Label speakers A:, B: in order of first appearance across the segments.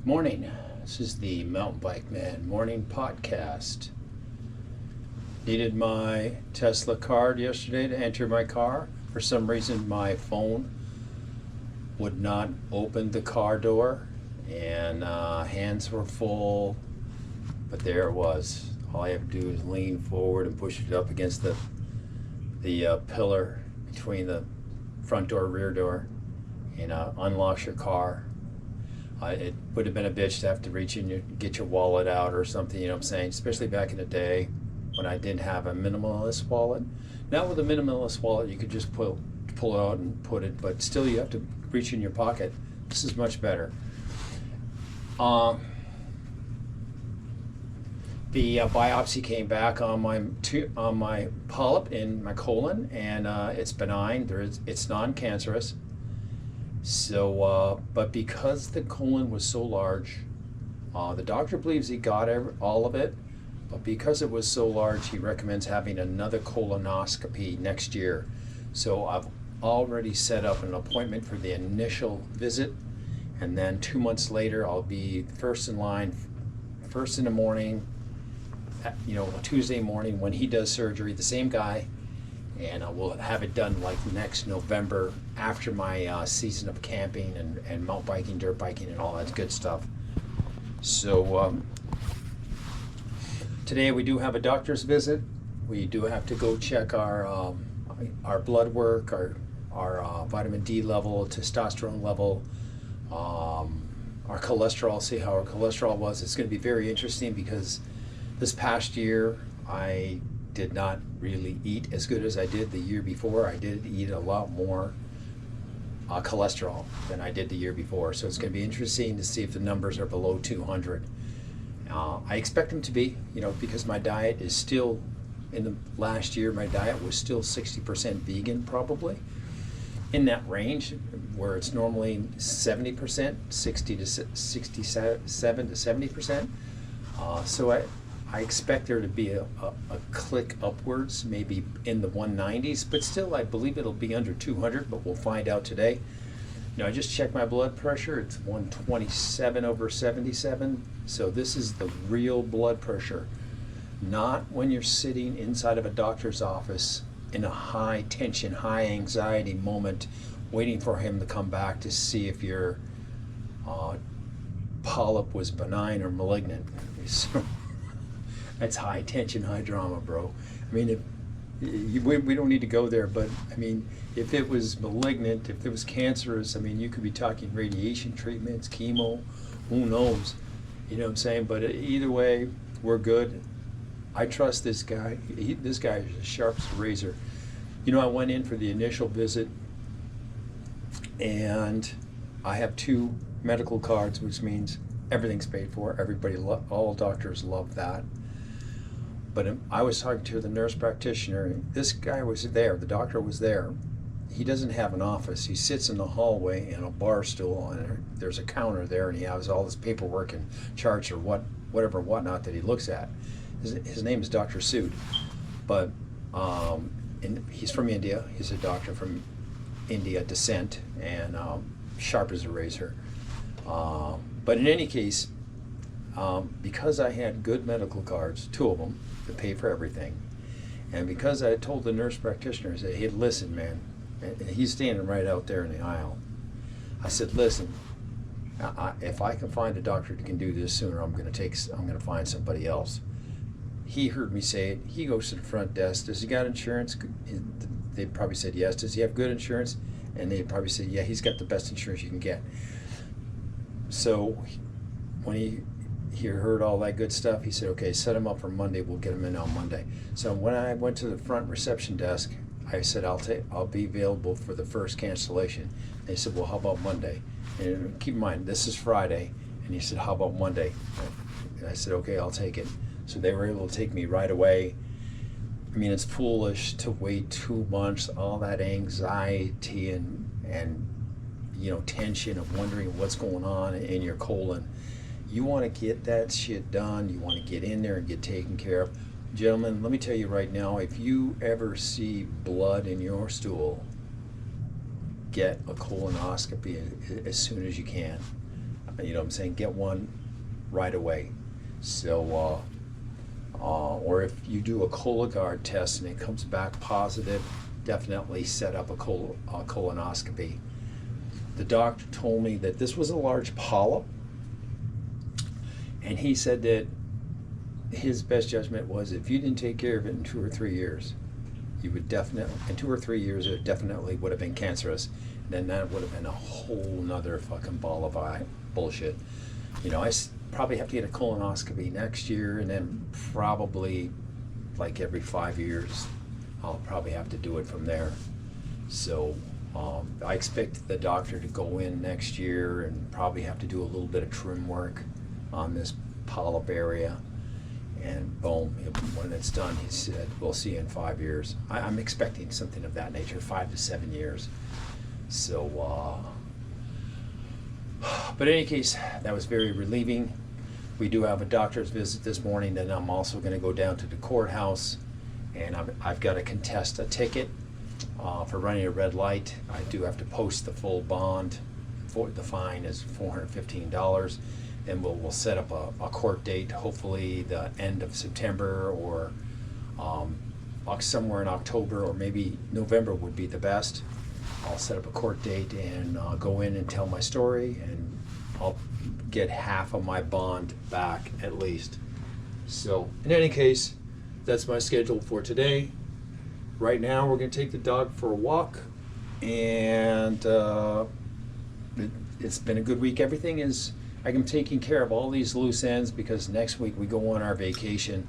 A: Morning. This is the Mountain Bike Man Morning Podcast. Needed my Tesla card yesterday to enter my car. For some reason, my phone would not open the car door, and hands were full. But there it was. All I have to do is lean forward and push it up against the pillar between the front door, rear door, and unlocks your car. It would have been a bitch to have to reach in and get your wallet out or something, you know what I'm saying? Especially back in the day when I didn't have a minimalist wallet. Now with a minimalist wallet, you could just pull it out and put it, but still you have to reach in your pocket. This is much better. The biopsy came back on my polyp in my colon, and it's benign. It's non-cancerous. So, but because the colon was so large, the doctor believes he got all of it, but because it was so large, he recommends having another colonoscopy next year. So I've already set up an appointment for the initial visit, and then 2 months later, I'll be first in line, first in the morning, Tuesday morning when he does surgery, the same guy. And we'll have it done like next November after my season of camping and mountain biking, dirt biking, and all that good stuff. So today we do have a doctor's visit. We do have to go check our blood work, our vitamin D level, testosterone level, our cholesterol, see how our cholesterol was. It's going to be very interesting because this past year I did not really eat as good as I did the year before. I did eat a lot more cholesterol than I did the year before. So it's going to be interesting to see if the numbers are below 200. I expect them to be, because my diet is still, in the last year, my diet was still 60% vegan probably. In that range where it's normally 70%, 67 to 70%. So I expect there to be a click upwards, maybe in the 190s, but still I believe it'll be under 200, but we'll find out today. I just checked my blood pressure. It's 127/77. So this is the real blood pressure, not when you're sitting inside of a doctor's office in a high tension, high anxiety moment, waiting for him to come back to see if your polyp was benign or malignant. So, that's high tension, high drama, bro. I mean, we don't need to go there, but I mean, if it was malignant, if it was cancerous, I mean, you could be talking radiation treatments, chemo, who knows? You know what I'm saying? But either way, we're good. I trust this guy. This guy is as sharp as a razor. I went in for the initial visit, and I have 2 medical cards, which means everything's paid for. All doctors love that. But I was talking to the nurse practitioner, and this guy was there, the doctor was there. He doesn't have an office. He sits in the hallway in a bar stool, and there's a counter there, and he has all this paperwork and charts or whatnot that he looks at. His name is Dr. Sood, but and he's from India. He's a doctor from India descent, and sharp as a razor. But in any case, because I had good medical cards, 2 of them, to pay for everything, and because I told the nurse practitioner, I said, "Hey, listen, man," and he's standing right out there in the aisle. I said, "Listen, if I can find a doctor that can do this sooner, I'm going to find somebody else." He heard me say it. He goes to the front desk. Does he got insurance? They probably said yes. Does he have good insurance? And they probably said, yeah, he's got the best insurance you can get. So when he heard all that good stuff, he said, okay, set him up for Monday. We'll get him in on Monday. So when I went to the front reception desk, I said, I'll be available for the first cancellation. They said, well, how about Monday? And keep in mind, this is Friday. And he said, how about Monday? And I said, okay, I'll take it. So they were able to take me right away. I mean, it's foolish to wait 2 months, all that anxiety and tension of wondering what's going on in your colon. You want to get that shit done. You want to get in there and get taken care of. Gentlemen, let me tell you right now, if you ever see blood in your stool, get a colonoscopy as soon as you can. You know what I'm saying? Get one right away. So, or if you do a Cologuard test and it comes back positive, definitely set up a colonoscopy. The doctor told me that this was a large polyp, and he said that his best judgment was if you didn't take care of it in 2 or 3 years, you would definitely, in 2 or 3 years, it definitely would have been cancerous. And then that would have been a whole nother fucking ball of bullshit. You know, probably have to get a colonoscopy next year, and then probably like every 5 years, I'll probably have to do it from there. So I expect the doctor to go in next year and probably have to do a little bit of trim work on this polyp area. And boom, when it's done, he said, we'll see you in 5 years. I'm expecting something of that nature, 5 to 7 years. So, but in any case, that was very relieving. We do have a doctor's visit this morning, and I'm also going to go down to the courthouse, and I've got to contest a ticket for running a red light. I do have to post the full bond. The fine is $415. And we'll set up a court date, hopefully the end of September or somewhere in October, or maybe November would be the best. I'll set up a court date and go in and tell my story, and I'll get half of my bond back at least. So in any case, that's my schedule for today. Right now we're going to take the dog for a walk, and it's been a good week. Everything is... I'm taking care of all these loose ends because next week we go on our vacation,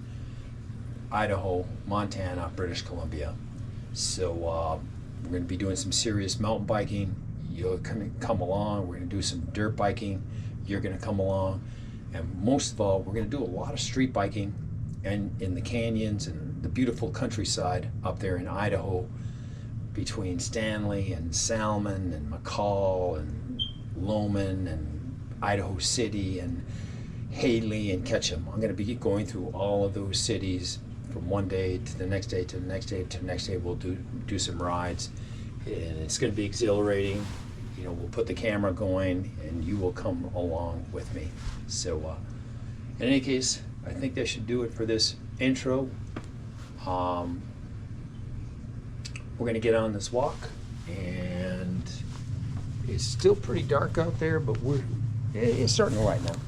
A: Idaho, Montana, British Columbia. So we're going to be doing some serious mountain biking. You're going to come along. We're going to do some dirt biking. You're going to come along. And most of all, we're going to do a lot of street biking and in the canyons and the beautiful countryside up there in Idaho between Stanley and Salmon and McCall and Loman and Idaho City and Haley and Ketchum. I'm going to be going through all of those cities from one day to the next day to the next day to the next day. We'll do some rides, and it's going to be exhilarating. You know, we'll put the camera going, and you will come along with me. So, in any case, I think that should do it for this intro. We're going to get on this walk, and it's still pretty dark out there, but it's starting to lighten up.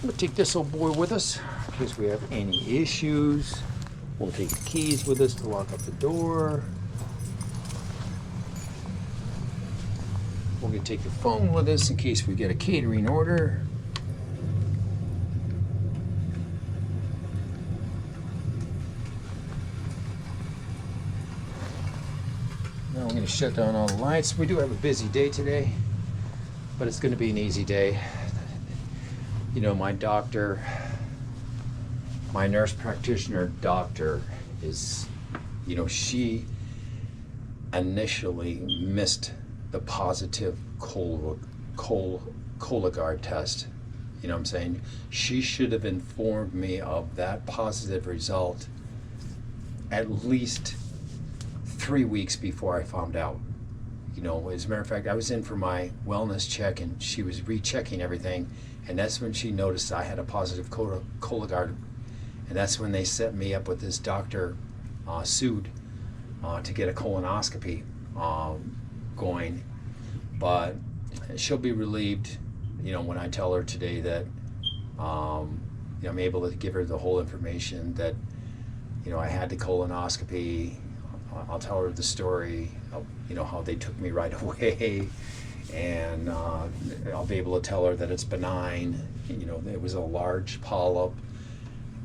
A: We'll take this old boy with us in case we have any issues. We'll take the keys with us to lock up the door. We're going to take the phone with us in case we get a catering order. Now we're going to shut down all the lights. We do have a busy day today, but it's going to be an easy day. You know, my doctor, my nurse practitioner doctor is, you know, she initially missed the positive Cologuard test. You know what I'm saying? She should have informed me of that positive result at least 3 weeks before I found out. You know, as a matter of fact, I was in for my wellness check, and she was rechecking everything, and that's when she noticed I had a positive Cologuard, and that's when they set me up with this Dr. Sood to get a colonoscopy going. But she'll be relieved, you know, when I tell her today that you know, I'm able to give her the whole information that, you know, I had the colonoscopy. I'll tell her the story of, you know, how they took me right away, and I'll be able to tell her that it's benign. You know, it was a large polyp,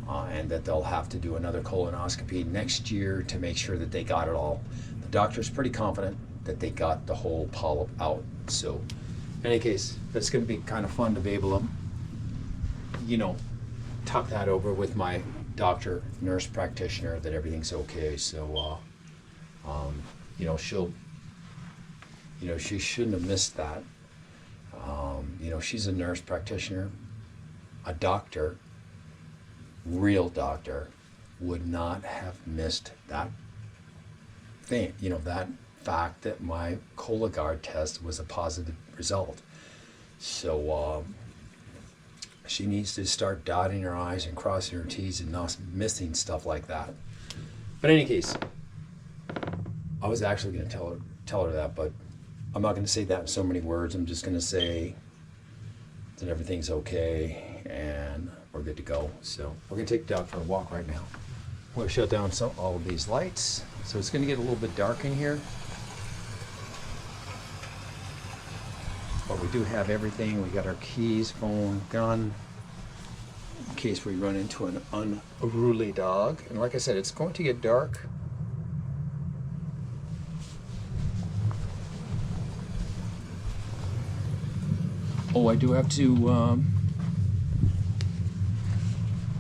A: and that they'll have to do another colonoscopy next year to make sure that they got it all. The doctor's pretty confident that they got the whole polyp out. So, in any case, it's going to be kind of fun to be able to, you know, talk that over with my doctor, nurse practitioner, that everything's okay. So, you know, she shouldn't have missed that. You know, she's a nurse practitioner. A doctor, real doctor, would not have missed that thing, you know, that fact that my Cologuard test was a positive result. So she needs to start dotting her I's and crossing her T's and not missing stuff like that. But in any case, I was actually going to tell her that, but I'm not going to say that in so many words. I'm just going to say that everything's okay and we're good to go. So we're going to take the dog for a walk right now. I'm going to shut down all of these lights. So it's going to get a little bit dark in here. But we do have everything. We got our keys, phone, gun, in case we run into an unruly dog. And like I said, it's going to get dark. Oh, I do have to,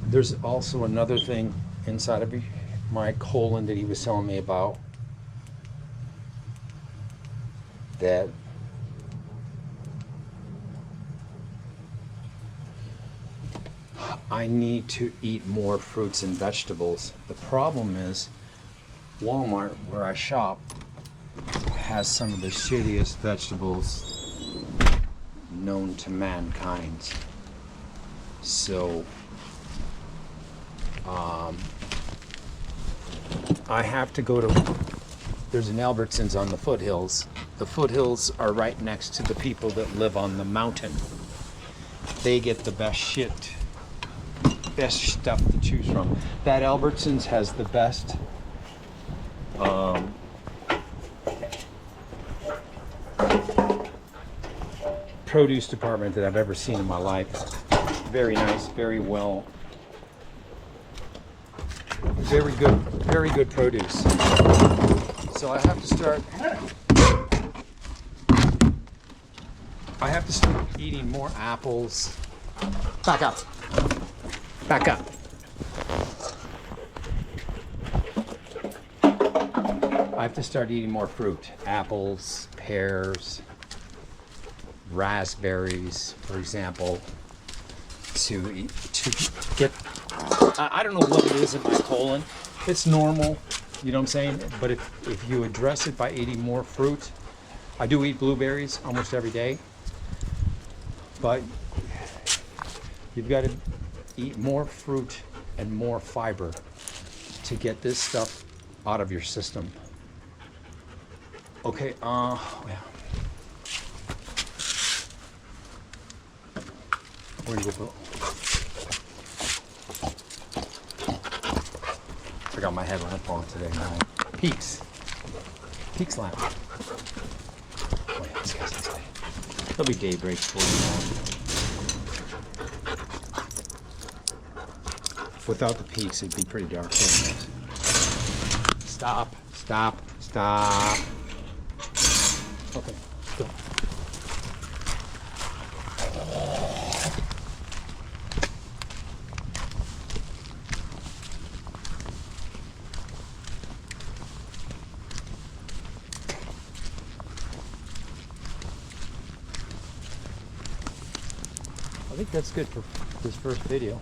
A: there's also another thing inside of my colon that he was telling me about, that I need to eat more fruits and vegetables. The problem is Walmart, where I shop, has some of the shittiest vegetables known to mankind. So I have to go to, there's an Albertsons on the foothills. The foothills are right next to the people that live on the mountain. They get the best shit, best stuff to choose from. That Albertsons has the best produce department that I've ever seen in my life. Very nice, very well, very good produce. So I have to start eating more apples. Back up. Back up. I have to start eating more fruit. Apples, pears, raspberries, for example, to get, I don't know what it is in my colon. It's normal, you know what I'm saying? But if you address it by eating more fruit, I do eat blueberries almost every day, but you've got to eat more fruit and more fiber to get this stuff out of your system. Okay, yeah. Where do you go? I got my headlamp on today. Peaks lamp. Oh yeah, this guy's inside. There'll be daybreak for you. Without the peaks, it'd be pretty dark. Stop. Okay, go. I think that's good for this first video.